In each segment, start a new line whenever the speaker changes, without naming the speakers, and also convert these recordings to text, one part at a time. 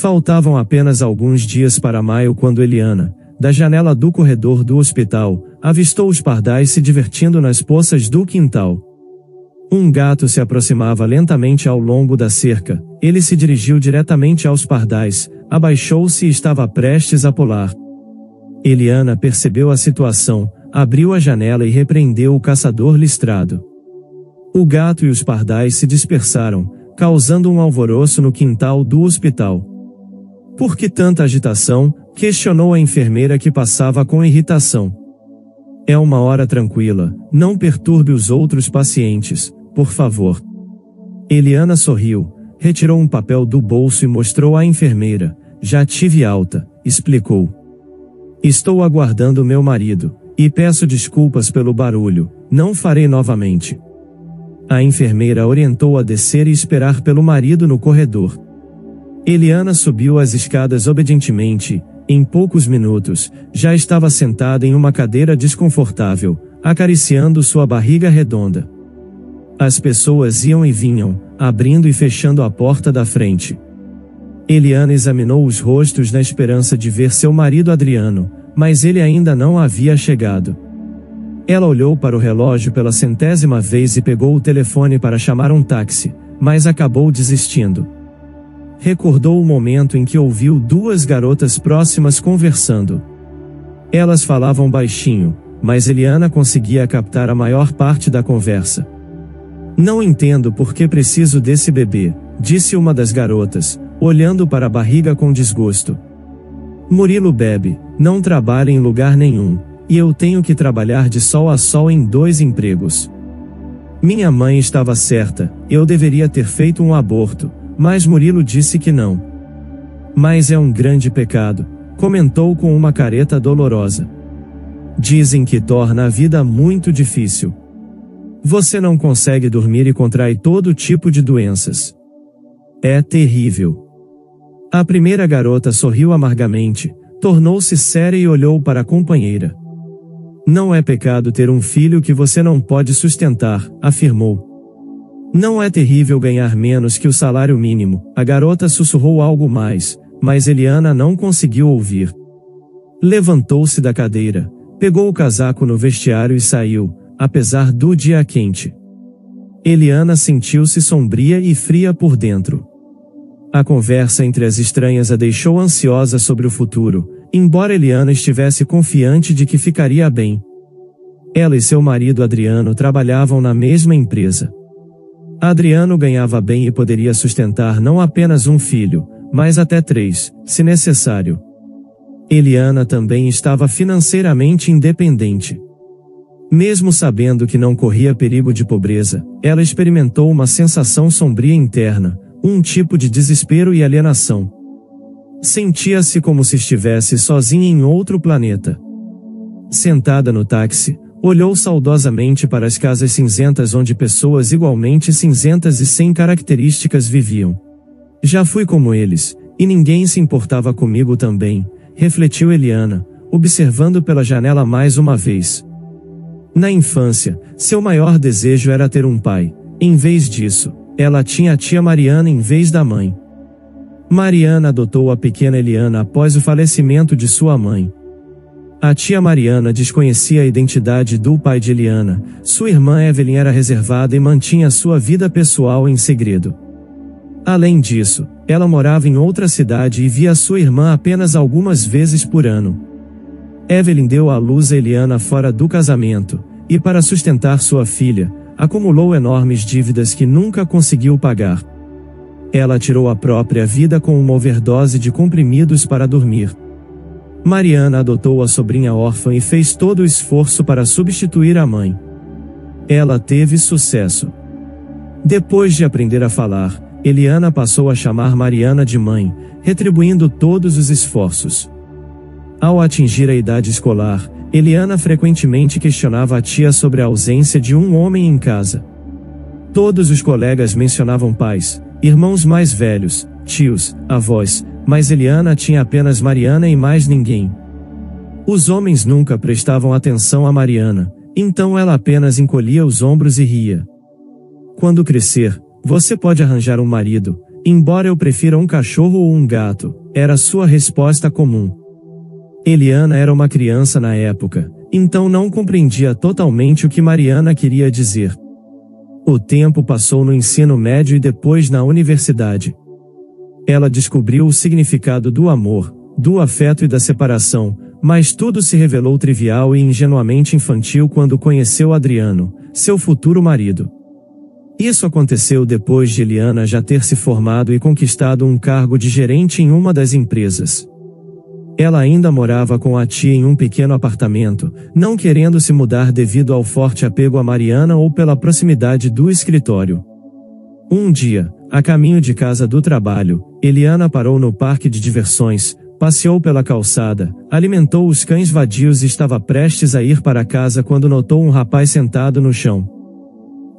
Faltavam apenas alguns dias para maio quando Eliana, da janela do corredor do hospital, avistou os pardais se divertindo nas poças do quintal. Um gato se aproximava lentamente ao longo da cerca. Ele se dirigiu diretamente aos pardais, abaixou-se e estava prestes a pular. Eliana percebeu a situação, abriu a janela e repreendeu o caçador listrado. O gato e os pardais se dispersaram, causando um alvoroço no quintal do hospital. Por que tanta agitação? Questionou a enfermeira que passava com irritação. É uma hora tranquila, não perturbe os outros pacientes, por favor. Eliana sorriu, retirou um papel do bolso e mostrou à enfermeira. Já tive alta, explicou. Estou aguardando meu marido, e peço desculpas pelo barulho, não farei novamente. A enfermeira orientou a descer e esperar pelo marido no corredor. Eliana subiu as escadas obedientemente. Em poucos minutos, já estava sentada em uma cadeira desconfortável, acariciando sua barriga redonda. As pessoas iam e vinham, abrindo e fechando a porta da frente. Eliana examinou os rostos na esperança de ver seu marido Adriano, mas ele ainda não havia chegado. Ela olhou para o relógio pela 100ª vez e pegou o telefone para chamar um táxi, mas acabou desistindo. Recordou o momento em que ouviu duas garotas próximas conversando. Elas falavam baixinho, mas Eliana conseguia captar a maior parte da conversa. Não entendo por que preciso desse bebê, disse uma das garotas, olhando para a barriga com desgosto. Murilo bebe, não trabalha em lugar nenhum, e eu tenho que trabalhar de sol a sol em 2 empregos. Minha mãe estava certa, eu deveria ter feito um aborto, mas Murilo disse que não. Mas é um grande pecado, comentou com uma careta dolorosa. Dizem que torna a vida muito difícil. Você não consegue dormir e contrai todo tipo de doenças. É terrível. A primeira garota sorriu amargamente, tornou-se séria e olhou para a companheira. Não é pecado ter um filho que você não pode sustentar, afirmou. Não é terrível ganhar menos que o salário mínimo, a garota sussurrou algo mais, mas Eliana não conseguiu ouvir. Levantou-se da cadeira, pegou o casaco no vestiário e saiu, apesar do dia quente. Eliana sentiu-se sombria e fria por dentro. A conversa entre as estranhas a deixou ansiosa sobre o futuro, embora Eliana estivesse confiante de que ficaria bem. Ela e seu marido Adriano trabalhavam na mesma empresa. Adriano ganhava bem e poderia sustentar não apenas um filho, mas até 3, se necessário. Eliana também estava financeiramente independente. Mesmo sabendo que não corria perigo de pobreza, ela experimentou uma sensação sombria interna, um tipo de desespero e alienação. Sentia-se como se estivesse sozinha em outro planeta. Sentada no táxi, olhou saudosamente para as casas cinzentas onde pessoas igualmente cinzentas e sem características viviam. Já fui como eles, e ninguém se importava comigo também, refletiu Eliana, observando pela janela mais uma vez. Na infância, seu maior desejo era ter um pai. Em vez disso, ela tinha a tia Mariana em vez da mãe. Mariana adotou a pequena Eliana após o falecimento de sua mãe. A tia Mariana desconhecia a identidade do pai de Eliana, sua irmã Evelyn era reservada e mantinha sua vida pessoal em segredo. Além disso, ela morava em outra cidade e via sua irmã apenas algumas vezes por ano. Evelyn deu à luz a Eliana fora do casamento, e para sustentar sua filha, acumulou enormes dívidas que nunca conseguiu pagar. Ela tirou a própria vida com uma overdose de comprimidos para dormir. Mariana adotou a sobrinha órfã e fez todo o esforço para substituir a mãe. Ela teve sucesso. Depois de aprender a falar, Eliana passou a chamar Mariana de mãe, retribuindo todos os esforços. Ao atingir a idade escolar, Eliana frequentemente questionava a tia sobre a ausência de um homem em casa. Todos os colegas mencionavam pais, irmãos mais velhos, tios, avós, mas Eliana tinha apenas Mariana e mais ninguém. Os homens nunca prestavam atenção a Mariana, então ela apenas encolhia os ombros e ria. Quando crescer, você pode arranjar um marido, Embora eu prefira um cachorro ou um gato, era sua resposta comum. Eliana era uma criança na época, então não compreendia totalmente o que Mariana queria dizer. O tempo passou no ensino médio e depois na universidade. Ela descobriu o significado do amor, do afeto e da separação, mas tudo se revelou trivial e ingenuamente infantil quando conheceu Adriano, seu futuro marido. Isso aconteceu depois de Eliana já ter se formado e conquistado um cargo de gerente em uma das empresas. Ela ainda morava com a tia em um pequeno apartamento, não querendo se mudar devido ao forte apego a Mariana ou pela proximidade do escritório. Um dia, a caminho de casa do trabalho, Eliana parou no parque de diversões, passeou pela calçada, alimentou os cães vadios e estava prestes a ir para casa quando notou um rapaz sentado no chão.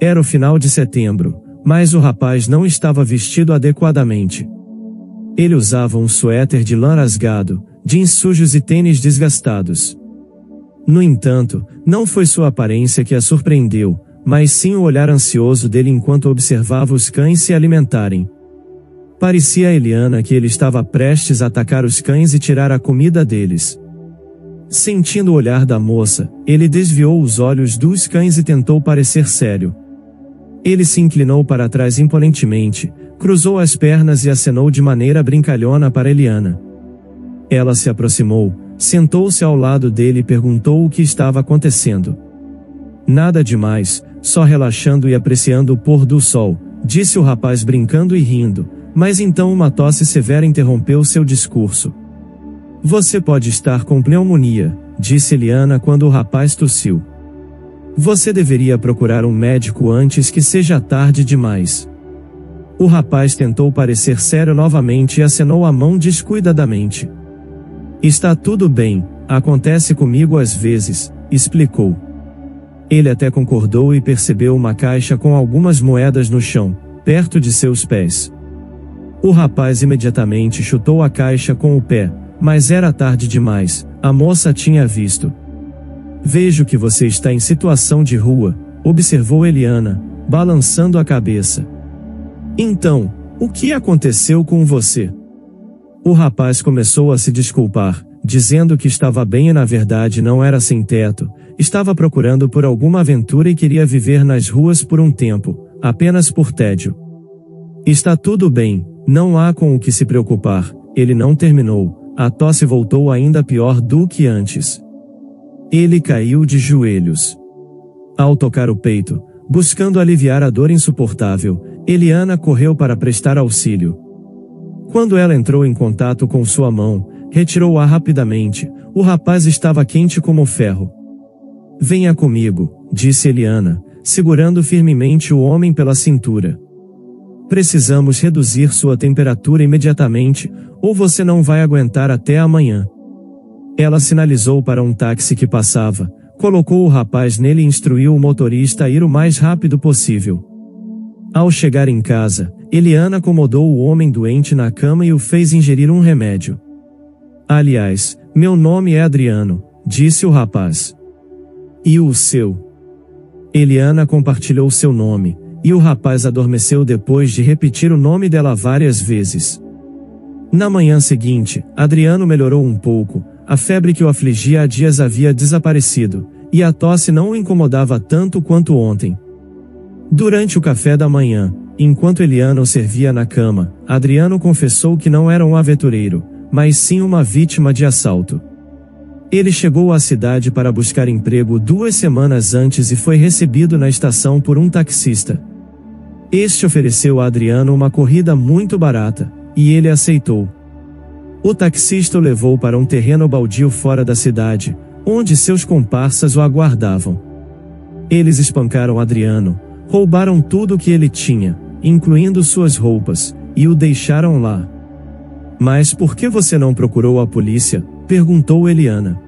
Era o final de setembro, mas o rapaz não estava vestido adequadamente. Ele usava um suéter de lã rasgado, jeans sujos e tênis desgastados. No entanto, não foi sua aparência que a surpreendeu, mas sim o olhar ansioso dele enquanto observava os cães se alimentarem. Parecia a Eliana que ele estava prestes a atacar os cães e tirar a comida deles. Sentindo o olhar da moça, ele desviou os olhos dos cães e tentou parecer sério. Ele se inclinou para trás imponentemente, cruzou as pernas e acenou de maneira brincalhona para Eliana. Ela se aproximou, sentou-se ao lado dele e perguntou o que estava acontecendo. Nada demais, só relaxando e apreciando o pôr do sol, disse o rapaz brincando e rindo, mas então uma tosse severa interrompeu seu discurso. Você pode estar com pneumonia, disse Eliana quando o rapaz tossiu. Você deveria procurar um médico antes que seja tarde demais. O rapaz tentou parecer sério novamente e acenou a mão descuidadamente. Está tudo bem, acontece comigo às vezes, explicou. Ele até concordou e percebeu uma caixa com algumas moedas no chão, perto de seus pés. O rapaz imediatamente chutou a caixa com o pé, mas era tarde demais, a moça tinha visto. Vejo que você está em situação de rua, observou Eliana, balançando a cabeça. Então, o que aconteceu com você? O rapaz começou a se desculpar, dizendo que estava bem e na verdade não era sem teto, estava procurando por alguma aventura e queria viver nas ruas por um tempo, apenas por tédio. Está tudo bem, não há com o que se preocupar, ele não terminou, a tosse voltou ainda pior do que antes. Ele caiu de joelhos. Ao tocar o peito, buscando aliviar a dor insuportável, Eliana correu para prestar auxílio. Quando ela entrou em contato com sua mão, retirou-a rapidamente, o rapaz estava quente como ferro. Venha comigo, disse Eliana, segurando firmemente o homem pela cintura. Precisamos reduzir sua temperatura imediatamente, ou você não vai aguentar até amanhã. Ela sinalizou para um táxi que passava, colocou o rapaz nele e instruiu o motorista a ir o mais rápido possível. Ao chegar em casa, Eliana acomodou o homem doente na cama e o fez ingerir um remédio. Aliás, meu nome é Adriano, disse o rapaz. E o seu? Eliana compartilhou seu nome, e o rapaz adormeceu depois de repetir o nome dela várias vezes. Na manhã seguinte, Adriano melhorou um pouco, a febre que o afligia há dias havia desaparecido, e a tosse não o incomodava tanto quanto ontem. Durante o café da manhã, enquanto Eliana o servia na cama, Adriano confessou que não era um aventureiro, mas sim uma vítima de assalto. Ele chegou à cidade para buscar emprego 2 semanas antes e foi recebido na estação por um taxista. Este ofereceu a Adriano uma corrida muito barata, e ele aceitou. O taxista o levou para um terreno baldio fora da cidade, onde seus comparsas o aguardavam. Eles espancaram Adriano, roubaram tudo o que ele tinha, incluindo suas roupas, e o deixaram lá. Mas por que você não procurou a polícia? Perguntou Eliana.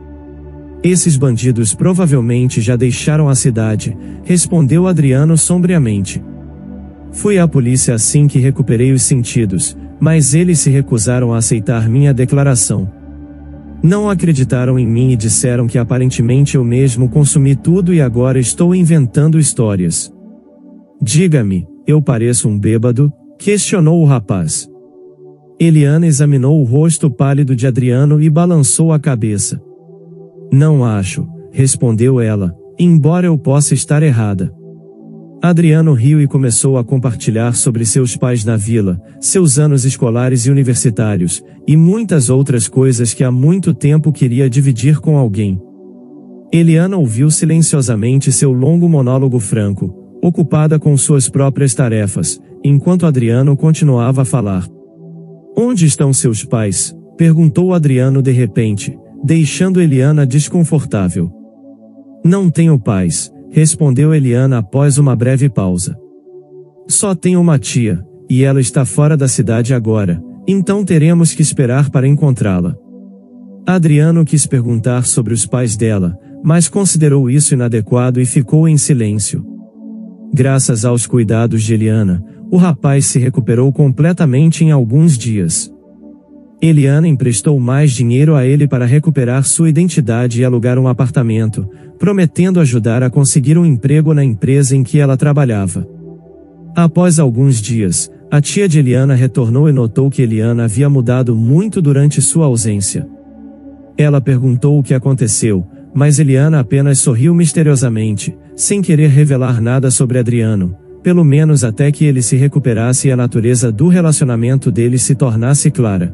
Esses bandidos provavelmente já deixaram a cidade, respondeu Adriano sombriamente. Fui à polícia assim que recuperei os sentidos, mas eles se recusaram a aceitar minha declaração. Não acreditaram em mim e disseram que aparentemente eu mesmo consumi tudo e agora estou inventando histórias. Diga-me, eu pareço um bêbado? Questionou o rapaz. Eliana examinou o rosto pálido de Adriano e balançou a cabeça. Não acho, respondeu ela, embora eu possa estar errada. Adriano riu e começou a compartilhar sobre seus pais na vila, seus anos escolares e universitários, e muitas outras coisas que há muito tempo queria dividir com alguém. Eliana ouviu silenciosamente seu longo monólogo franco, ocupada com suas próprias tarefas, enquanto Adriano continuava a falar. Onde estão seus pais? Perguntou Adriano de repente, deixando Eliana desconfortável. Não tenho pais, respondeu Eliana após uma breve pausa. Só tenho uma tia, e ela está fora da cidade agora, então teremos que esperar para encontrá-la. Adriano quis perguntar sobre os pais dela, mas considerou isso inadequado e ficou em silêncio. Graças aos cuidados de Eliana, o rapaz se recuperou completamente em alguns dias. Eliana emprestou mais dinheiro a ele para recuperar sua identidade e alugar um apartamento, prometendo ajudar a conseguir um emprego na empresa em que ela trabalhava. Após alguns dias, a tia de Eliana retornou e notou que Eliana havia mudado muito durante sua ausência. Ela perguntou o que aconteceu, mas Eliana apenas sorriu misteriosamente, sem querer revelar nada sobre Adriano, pelo menos até que ele se recuperasse e a natureza do relacionamento deles se tornasse clara.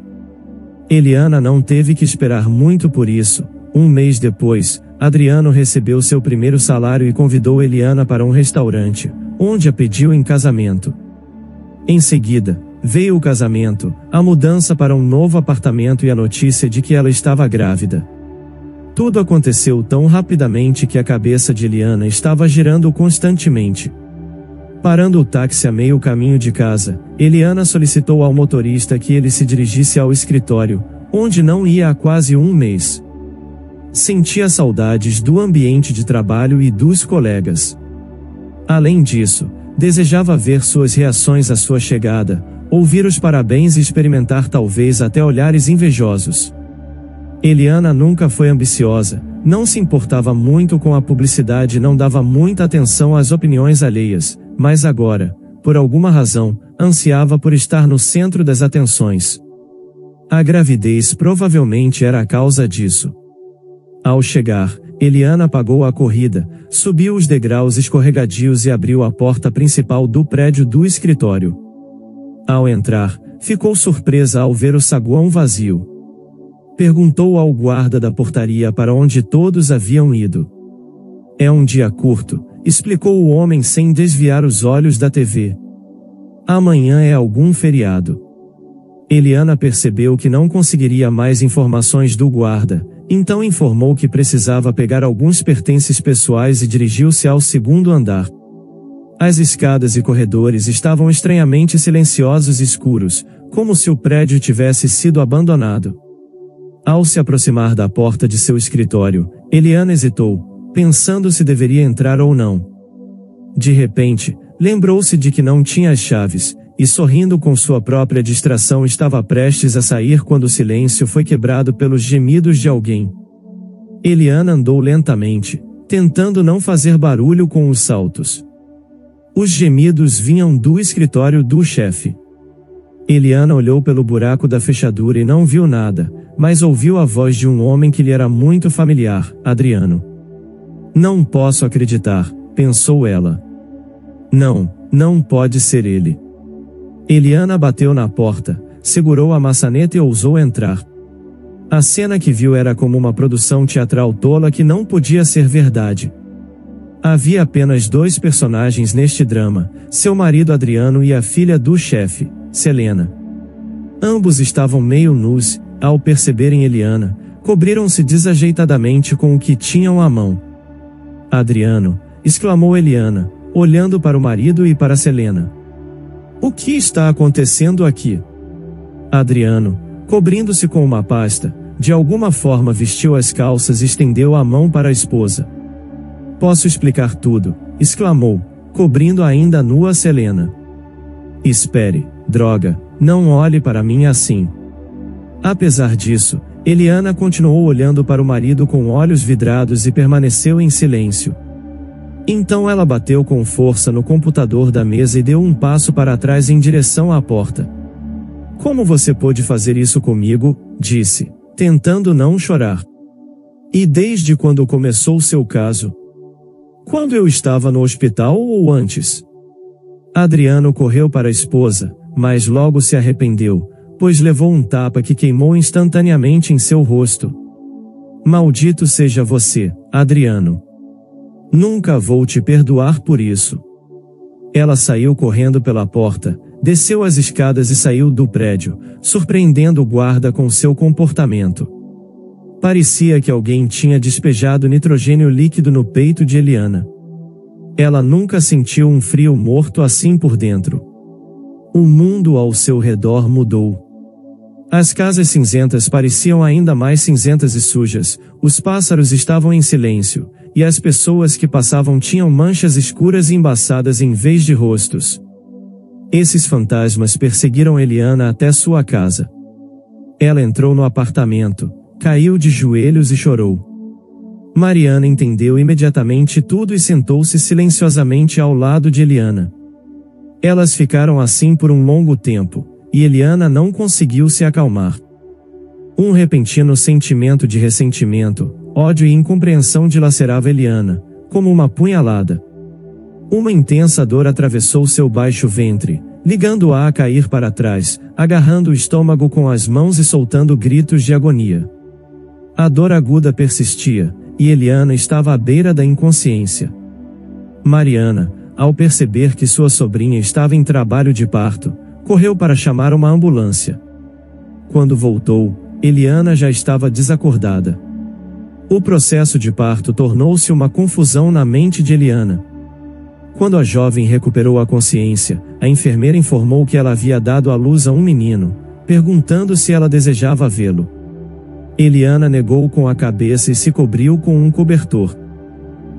Eliana não teve que esperar muito por isso. Um mês depois, Adriano recebeu seu primeiro salário e convidou Eliana para um restaurante, onde a pediu em casamento. Em seguida, veio o casamento, a mudança para um novo apartamento e a notícia de que ela estava grávida. Tudo aconteceu tão rapidamente que a cabeça de Eliana estava girando constantemente. Parando o táxi a meio caminho de casa, Eliana solicitou ao motorista que ele se dirigisse ao escritório, onde não ia há quase um mês. Sentia saudades do ambiente de trabalho e dos colegas. Além disso, desejava ver suas reações à sua chegada, ouvir os parabéns e experimentar talvez até olhares invejosos. Eliana nunca foi ambiciosa, não se importava muito com a publicidade e não dava muita atenção às opiniões alheias, mas agora, por alguma razão, ansiava por estar no centro das atenções. A gravidez provavelmente era a causa disso. Ao chegar, Eliana pagou a corrida, subiu os degraus escorregadios e abriu a porta principal do prédio do escritório. Ao entrar, ficou surpresa ao ver o saguão vazio. Perguntou ao guarda da portaria para onde todos haviam ido. É um dia curto, explicou o homem sem desviar os olhos da TV. Amanhã é algum feriado. Eliana percebeu que não conseguiria mais informações do guarda, então informou que precisava pegar alguns pertences pessoais e dirigiu-se ao segundo andar. As escadas e corredores estavam estranhamente silenciosos e escuros, como se o prédio tivesse sido abandonado. Ao se aproximar da porta de seu escritório, Eliana hesitou, pensando se deveria entrar ou não. De repente, lembrou-se de que não tinha as chaves, e sorrindo com sua própria distração estava prestes a sair quando o silêncio foi quebrado pelos gemidos de alguém. Eliana andou lentamente, tentando não fazer barulho com os saltos. Os gemidos vinham do escritório do chefe. Eliana olhou pelo buraco da fechadura e não viu nada, mas ouviu a voz de um homem que lhe era muito familiar, Adriano. Não posso acreditar, pensou ela. Não pode ser ele. Eliana bateu na porta, segurou a maçaneta e ousou entrar. A cena que viu era como uma produção teatral tola que não podia ser verdade. Havia apenas dois personagens neste drama, seu marido Adriano e a filha do chefe, Selena. Ambos estavam meio nus, ao perceberem Eliana, cobriram-se desajeitadamente com o que tinham à mão. Adriano, exclamou Eliana, olhando para o marido e para Selena. O que está acontecendo aqui? Adriano, cobrindo-se com uma pasta, de alguma forma vestiu as calças e estendeu a mão para a esposa. Posso explicar tudo, exclamou, cobrindo ainda nua Selena. Espere, droga, não olhe para mim assim. Apesar disso, Eliana continuou olhando para o marido com olhos vidrados e permaneceu em silêncio. Então ela bateu com força no computador da mesa e deu um passo para trás em direção à porta. Como você pôde fazer isso comigo? Disse, tentando não chorar. E desde quando começou seu caso? Quando eu estava no hospital ou antes? Adriano correu para a esposa, mas logo se arrependeu, pois levou um tapa que queimou instantaneamente em seu rosto. Maldito seja você, Adriano. Nunca vou te perdoar por isso. Ela saiu correndo pela porta, desceu as escadas e saiu do prédio, surpreendendo o guarda com seu comportamento. Parecia que alguém tinha despejado nitrogênio líquido no peito de Eliana. Ela nunca sentiu um frio morto assim por dentro. O mundo ao seu redor mudou. As casas cinzentas pareciam ainda mais cinzentas e sujas, os pássaros estavam em silêncio, e as pessoas que passavam tinham manchas escuras e embaçadas em vez de rostos. Esses fantasmas perseguiram Eliana até sua casa. Ela entrou no apartamento, caiu de joelhos e chorou. Mariana entendeu imediatamente tudo e sentou-se silenciosamente ao lado de Eliana. Elas ficaram assim por um longo tempo, e Eliana não conseguiu se acalmar. Um repentino sentimento de ressentimento, ódio e incompreensão dilacerava Eliana, como uma punhalada. Uma intensa dor atravessou seu baixo ventre, ligando-a a cair para trás, agarrando o estômago com as mãos e soltando gritos de agonia. A dor aguda persistia, e Eliana estava à beira da inconsciência. Mariana, ao perceber que sua sobrinha estava em trabalho de parto, correu para chamar uma ambulância. Quando voltou, Eliana já estava desacordada. O processo de parto tornou-se uma confusão na mente de Eliana. Quando a jovem recuperou a consciência, a enfermeira informou que ela havia dado à luz a um menino, perguntando se ela desejava vê-lo. Eliana negou com a cabeça e se cobriu com um cobertor.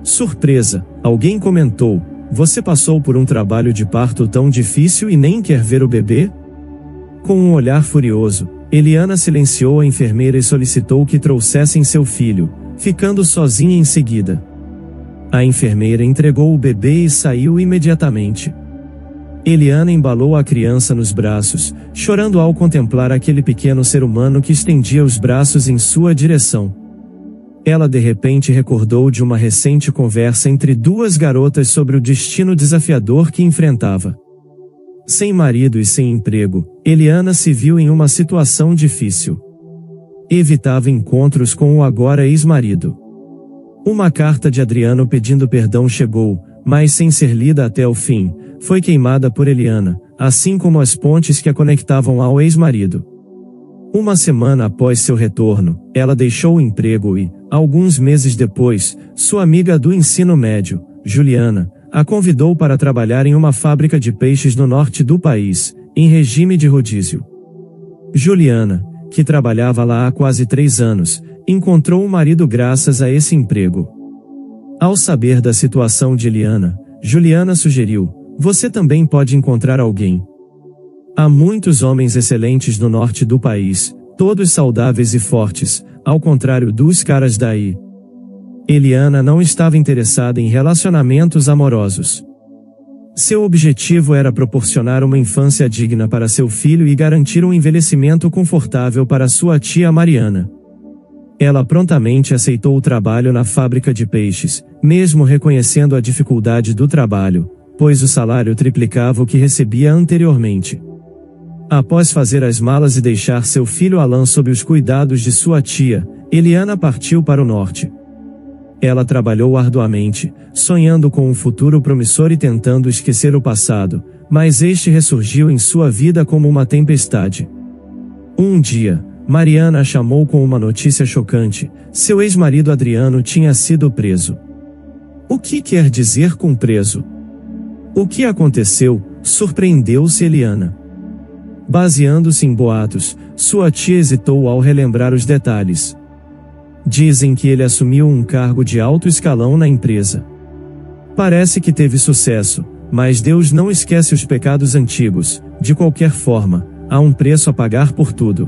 Surpresa, alguém comentou: "Você passou por um trabalho de parto tão difícil e nem quer ver o bebê?" Com um olhar furioso, Eliana silenciou a enfermeira e solicitou que trouxessem seu filho, ficando sozinha em seguida. A enfermeira entregou o bebê e saiu imediatamente. Eliana embalou a criança nos braços, chorando ao contemplar aquele pequeno ser humano que estendia os braços em sua direção. Ela de repente recordou de uma recente conversa entre duas garotas sobre o destino desafiador que enfrentava. Sem marido e sem emprego, Eliana se viu em uma situação difícil. Evitava encontros com o agora ex-marido. Uma carta de Adriano pedindo perdão chegou, mas sem ser lida até o fim, foi queimada por Eliana, assim como as pontes que a conectavam ao ex-marido. Uma semana após seu retorno, ela deixou o emprego e, alguns meses depois, sua amiga do ensino médio, Juliana, a convidou para trabalhar em uma fábrica de peixes no norte do país, em regime de rodízio. Juliana, que trabalhava lá há quase 3 anos, encontrou um marido graças a esse emprego. Ao saber da situação de Eliana, Juliana sugeriu: "Você também pode encontrar alguém. Há muitos homens excelentes no norte do país, todos saudáveis e fortes, ao contrário dos caras daí." Eliana não estava interessada em relacionamentos amorosos. Seu objetivo era proporcionar uma infância digna para seu filho e garantir um envelhecimento confortável para sua tia Mariana. Ela prontamente aceitou o trabalho na fábrica de peixes, mesmo reconhecendo a dificuldade do trabalho, pois o salário triplicava o que recebia anteriormente. Após fazer as malas e deixar seu filho Alan sob os cuidados de sua tia, Eliana partiu para o norte. Ela trabalhou arduamente, sonhando com um futuro promissor e tentando esquecer o passado, mas este ressurgiu em sua vida como uma tempestade. Um dia, Mariana a chamou com uma notícia chocante: seu ex-marido Adriano tinha sido preso. "O que quer dizer com preso? O que aconteceu?" surpreendeu-se Eliana. Baseando-se em boatos, sua tia hesitou ao relembrar os detalhes. Dizem que ele assumiu um cargo de alto escalão na empresa. Parece que teve sucesso, mas Deus não esquece os pecados antigos. De qualquer forma, há um preço a pagar por tudo.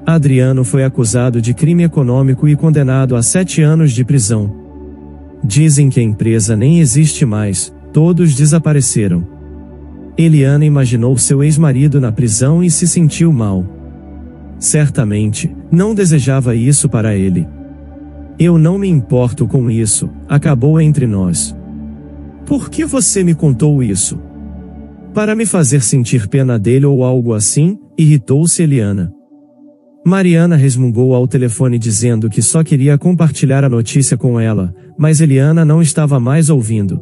Adriano foi acusado de crime econômico e condenado a 7 anos de prisão. Dizem que a empresa nem existe mais, todos desapareceram. Eliana imaginou seu ex-marido na prisão e se sentiu mal. Certamente, não desejava isso para ele. Eu não me importo com isso, acabou entre nós. Por que você me contou isso? Para me fazer sentir pena dele ou algo assim, irritou-se Eliana. Mariana resmungou ao telefone dizendo que só queria compartilhar a notícia com ela, mas Eliana não estava mais ouvindo.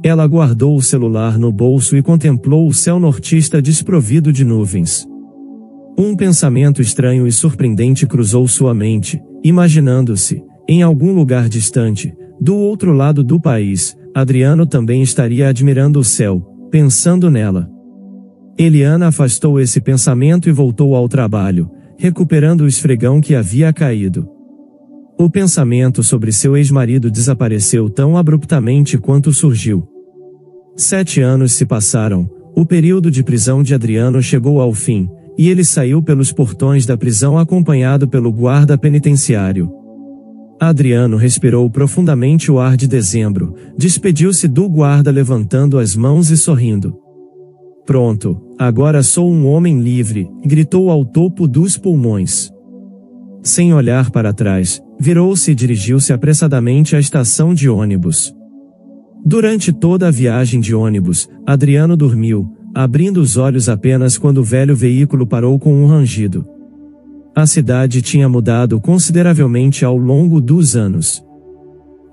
Ela guardou o celular no bolso e contemplou o céu nortista desprovido de nuvens. Um pensamento estranho e surpreendente cruzou sua mente, imaginando-se, em algum lugar distante, do outro lado do país, Adriano também estaria admirando o céu, pensando nela. Eliana afastou esse pensamento e voltou ao trabalho, recuperando o esfregão que havia caído. O pensamento sobre seu ex-marido desapareceu tão abruptamente quanto surgiu. 7 anos se passaram, o período de prisão de Adriano chegou ao fim, e ele saiu pelos portões da prisão acompanhado pelo guarda penitenciário. Adriano respirou profundamente o ar de dezembro, despediu-se do guarda levantando as mãos e sorrindo. Pronto, agora sou um homem livre, gritou ao topo dos pulmões. Sem olhar para trás, virou-se e dirigiu-se apressadamente à estação de ônibus. Durante toda a viagem de ônibus, Adriano dormiu, abrindo os olhos apenas quando o velho veículo parou com um rangido. A cidade tinha mudado consideravelmente ao longo dos anos.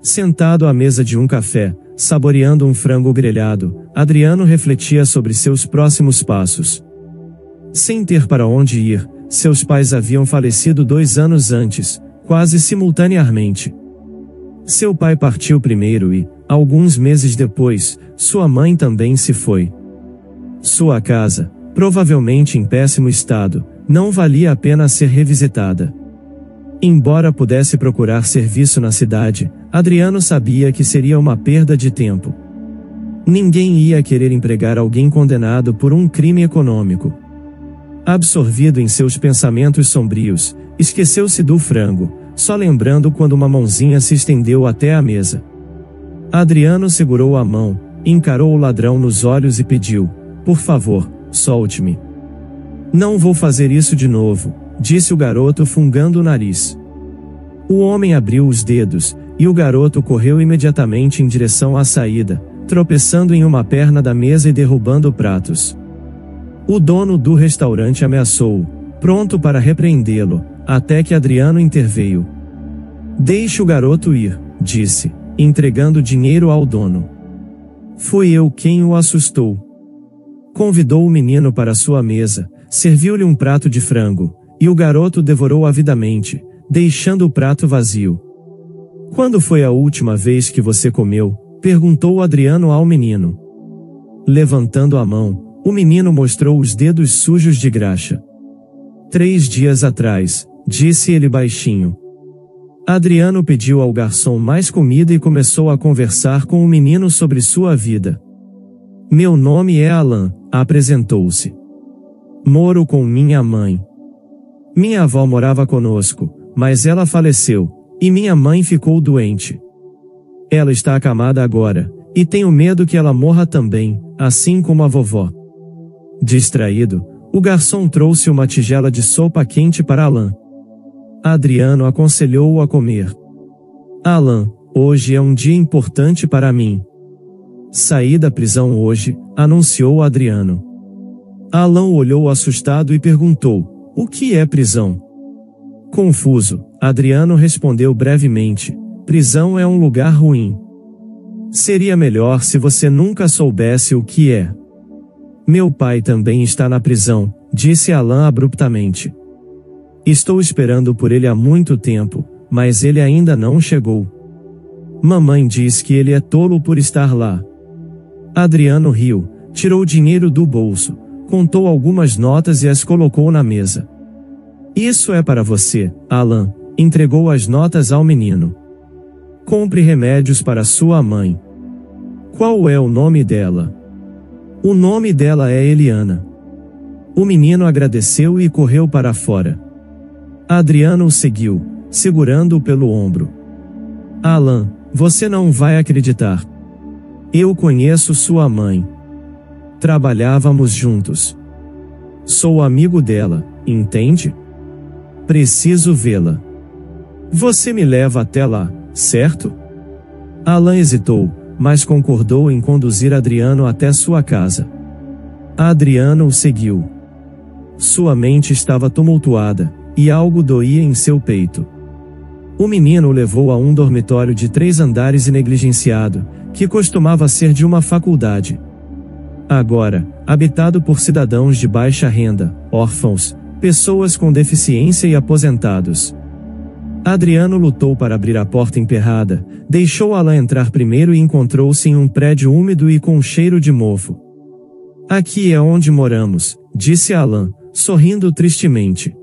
Sentado à mesa de um café, saboreando um frango grelhado, Adriano refletia sobre seus próximos passos. Sem ter para onde ir, seus pais haviam falecido 2 anos antes, quase simultaneamente. Seu pai partiu primeiro e, alguns meses depois, sua mãe também se foi. Sua casa, provavelmente em péssimo estado, não valia a pena ser revisitada. Embora pudesse procurar serviço na cidade, Adriano sabia que seria uma perda de tempo. Ninguém ia querer empregar alguém condenado por um crime econômico. Absorvido em seus pensamentos sombrios, esqueceu-se do frango, só lembrando quando uma mãozinha se estendeu até a mesa. Adriano segurou a mão, encarou o ladrão nos olhos e pediu: "Por favor, solte-me." "Não vou fazer isso de novo", disse o garoto fungando o nariz. O homem abriu os dedos, e o garoto correu imediatamente em direção à saída, tropeçando em uma perna da mesa e derrubando pratos. O dono do restaurante ameaçou-o, pronto para repreendê-lo, até que Adriano interveio. "Deixe o garoto ir", disse, entregando dinheiro ao dono. "Fui eu quem o assustou." Convidou o menino para sua mesa, serviu-lhe um prato de frango, e o garoto devorou avidamente, deixando o prato vazio. "Quando foi a última vez que você comeu?", perguntou Adriano ao menino. Levantando a mão, o menino mostrou os dedos sujos de graxa. 3 dias atrás, disse ele baixinho. Adriano pediu ao garçom mais comida e começou a conversar com o menino sobre sua vida. "Meu nome é Alan", apresentou-se. "Moro com minha mãe. Minha avó morava conosco, mas ela faleceu, e minha mãe ficou doente. Ela está acamada agora, e tenho medo que ela morra também, assim como a vovó." Distraído, o garçom trouxe uma tigela de sopa quente para Alan. Adriano aconselhou-o a comer. "Alan, hoje é um dia importante para mim. Saí da prisão hoje", anunciou Adriano. Alan olhou assustado e perguntou: "O que é prisão?" Confuso, Adriano respondeu brevemente: "Prisão é um lugar ruim. Seria melhor se você nunca soubesse o que é." "Meu pai também está na prisão", disse Alan abruptamente. "Estou esperando por ele há muito tempo, mas ele ainda não chegou. Mamãe diz que ele é tolo por estar lá." Adriano riu, tirou dinheiro do bolso, contou algumas notas e as colocou na mesa. "Isso é para você, Alan", entregou as notas ao menino. "Compre remédios para sua mãe." "Qual é o nome dela?" "O nome dela é Eliana." O menino agradeceu e correu para fora. Adriano o seguiu, segurando-o pelo ombro. "Alan, Você não vai acreditar. Eu conheço sua mãe. Trabalhávamos juntos. Sou amigo dela, entende? Preciso vê-la. Você me leva até lá, certo? Alan hesitou, mas concordou em conduzir Adriano até sua casa. Adriano o seguiu. Sua mente estava tumultuada, e algo doía em seu peito. O menino o levou a um dormitório de 3 andares e negligenciado, que costumava ser de uma faculdade. Agora, habitado por cidadãos de baixa renda, órfãos, pessoas com deficiência e aposentados. Adriano lutou para abrir a porta emperrada, deixou Alan entrar primeiro e encontrou-se em um prédio úmido e com cheiro de mofo. Aqui é onde moramos, disse Alan, sorrindo tristemente.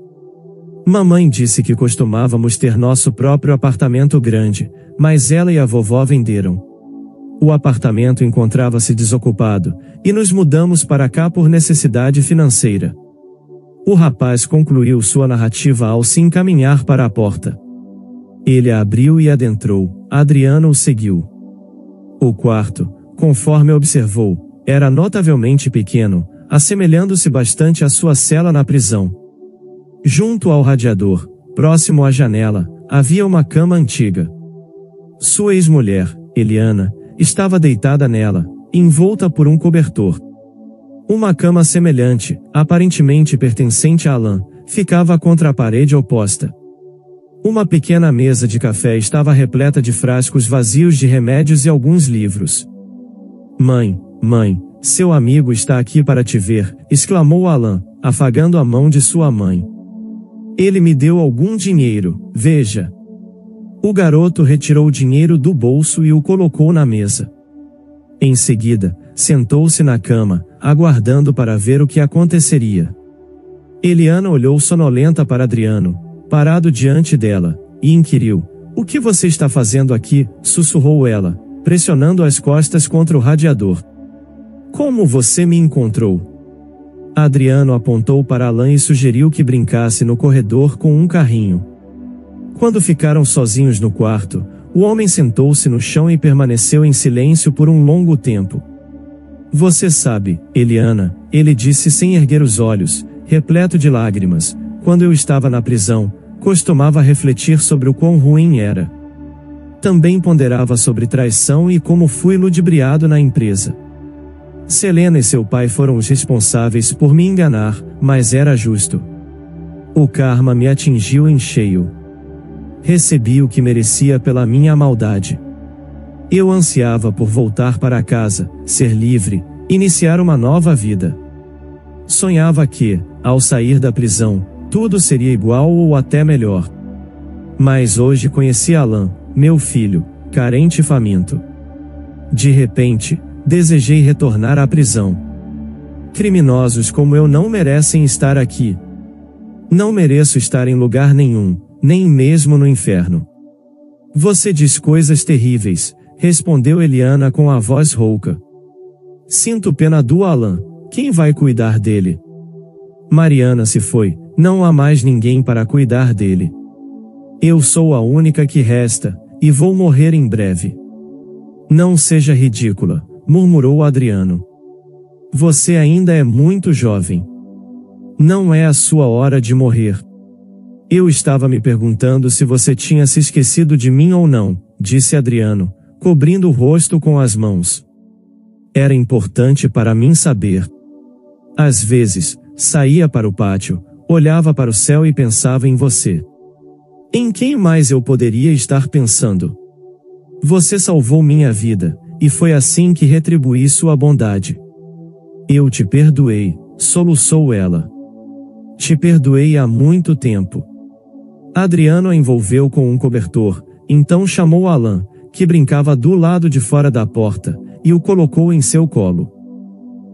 Mamãe disse que costumávamos ter nosso próprio apartamento grande, mas ela e a vovó venderam. O apartamento encontrava-se desocupado, e nos mudamos para cá por necessidade financeira. O rapaz concluiu sua narrativa ao se encaminhar para a porta. Ele a abriu e adentrou, Adriano o seguiu. O quarto, conforme observou, era notavelmente pequeno, assemelhando-se bastante à sua cela na prisão. Junto ao radiador, próximo à janela, havia uma cama antiga. Sua ex-mulher, Eliana, estava deitada nela, envolta por um cobertor. Uma cama semelhante, aparentemente pertencente a Alan, ficava contra a parede oposta. Uma pequena mesa de café estava repleta de frascos vazios de remédios e alguns livros. Mãe, seu amigo está aqui para te ver, exclamou Alan, afagando a mão de sua mãe. Ele me deu algum dinheiro, veja. O garoto retirou o dinheiro do bolso e o colocou na mesa. Em seguida, sentou-se na cama, aguardando para ver o que aconteceria. Eliana olhou sonolenta para Adriano, parado diante dela, e inquiriu: "O que você está fazendo aqui?", sussurrou ela, pressionando as costas contra o radiador. "Como você me encontrou?" Adriano apontou para Alan e sugeriu que brincasse no corredor com um carrinho. Quando ficaram sozinhos no quarto, o homem sentou-se no chão e permaneceu em silêncio por um longo tempo. "Você sabe, Eliana", ele disse sem erguer os olhos, repleto de lágrimas, "quando eu estava na prisão, costumava refletir sobre o quão ruim era. Também ponderava sobre traição e como fui ludibriado na empresa. Selena e seu pai foram os responsáveis por me enganar, mas era justo. O karma me atingiu em cheio. Recebi o que merecia pela minha maldade. Eu ansiava por voltar para casa, ser livre, iniciar uma nova vida. Sonhava que, ao sair da prisão, tudo seria igual ou até melhor. Mas hoje conheci Alan, meu filho, carente e faminto. De repente, desejei retornar à prisão. Criminosos como eu não merecem estar aqui. Não mereço estar em lugar nenhum, nem mesmo no inferno." "Você diz coisas terríveis", respondeu Eliana com a voz rouca. "Sinto pena do Alan, quem vai cuidar dele?" "Mariana se foi, não há mais ninguém para cuidar dele. Eu sou a única que resta, e vou morrer em breve." "Não seja ridícula", murmurou Adriano. "Você ainda é muito jovem. Não é a sua hora de morrer." "Eu estava me perguntando se você tinha se esquecido de mim ou não", disse Adriano, cobrindo o rosto com as mãos. "Era importante para mim saber. Às vezes, saía para o pátio, olhava para o céu e pensava em você. Em quem mais eu poderia estar pensando? Você salvou minha vida, e foi assim que retribuí sua bondade." "Eu te perdoei", soluçou ela. "Te perdoei há muito tempo." Adriano a envolveu com um cobertor, então chamou Alan, que brincava do lado de fora da porta, e o colocou em seu colo.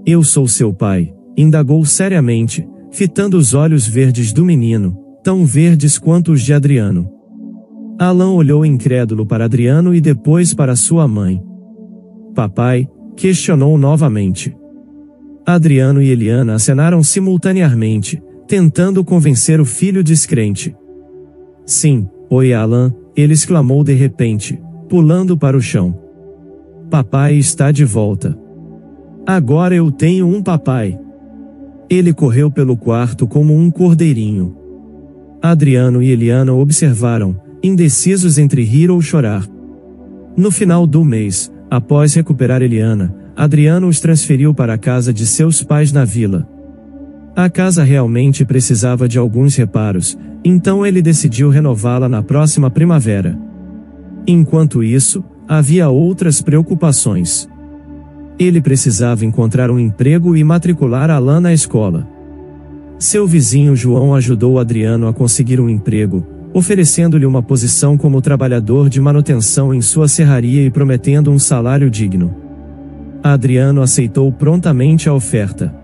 "Eu sou seu pai", indagou seriamente, fitando os olhos verdes do menino, tão verdes quanto os de Adriano. Alan olhou incrédulo para Adriano e depois para sua mãe. "Papai?", questionou novamente. Adriano e Eliana acenaram simultaneamente, tentando convencer o filho descrente. "Sim, oi Alan", ele exclamou de repente, pulando para o chão. Papai está de volta. Agora eu tenho um papai. Ele correu pelo quarto como um cordeirinho. Adriano e Eliana observaram, indecisos entre rir ou chorar. No final do mês, após recuperar Eliana, Adriano os transferiu para a casa de seus pais na vila. A casa realmente precisava de alguns reparos, então ele decidiu renová-la na próxima primavera. Enquanto isso, havia outras preocupações. Ele precisava encontrar um emprego e matricular Alan na escola. Seu vizinho João ajudou Adriano a conseguir um emprego, oferecendo-lhe uma posição como trabalhador de manutenção em sua serraria e prometendo um salário digno. Adriano aceitou prontamente a oferta.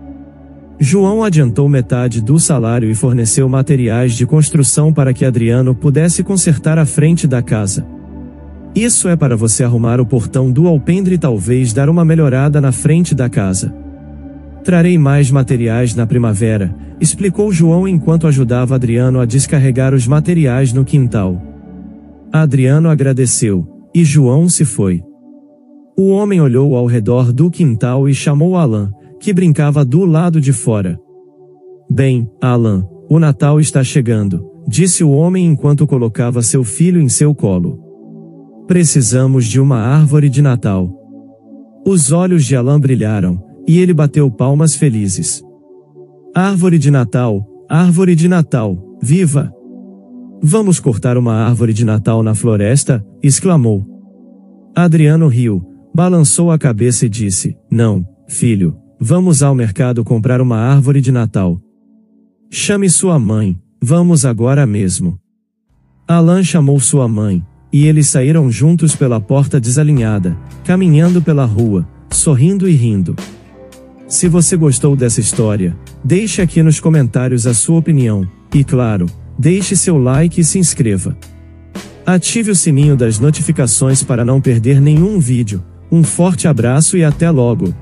João adiantou metade do salário e forneceu materiais de construção para que Adriano pudesse consertar a frente da casa. Isso é para você arrumar o portão do alpendre e talvez dar uma melhorada na frente da casa. Trarei mais materiais na primavera, explicou João enquanto ajudava Adriano a descarregar os materiais no quintal. Adriano agradeceu, e João se foi. O homem olhou ao redor do quintal e chamou Alan, que brincava do lado de fora. Bem, Alan, o Natal está chegando, disse o homem enquanto colocava seu filho em seu colo. Precisamos de uma árvore de Natal. Os olhos de Alan brilharam, e ele bateu palmas felizes. Árvore de Natal, viva! Vamos cortar uma árvore de Natal na floresta? Exclamou. Adriano riu, balançou a cabeça e disse, não, filho, vamos ao mercado comprar uma árvore de Natal. Chame sua mãe, vamos agora mesmo. Alan chamou sua mãe, e eles saíram juntos pela porta desalinhada, caminhando pela rua, sorrindo e rindo. Se você gostou dessa história, deixe aqui nos comentários a sua opinião, e claro, deixe seu like e se inscreva. Ative o sininho das notificações para não perder nenhum vídeo. Um forte abraço e até logo!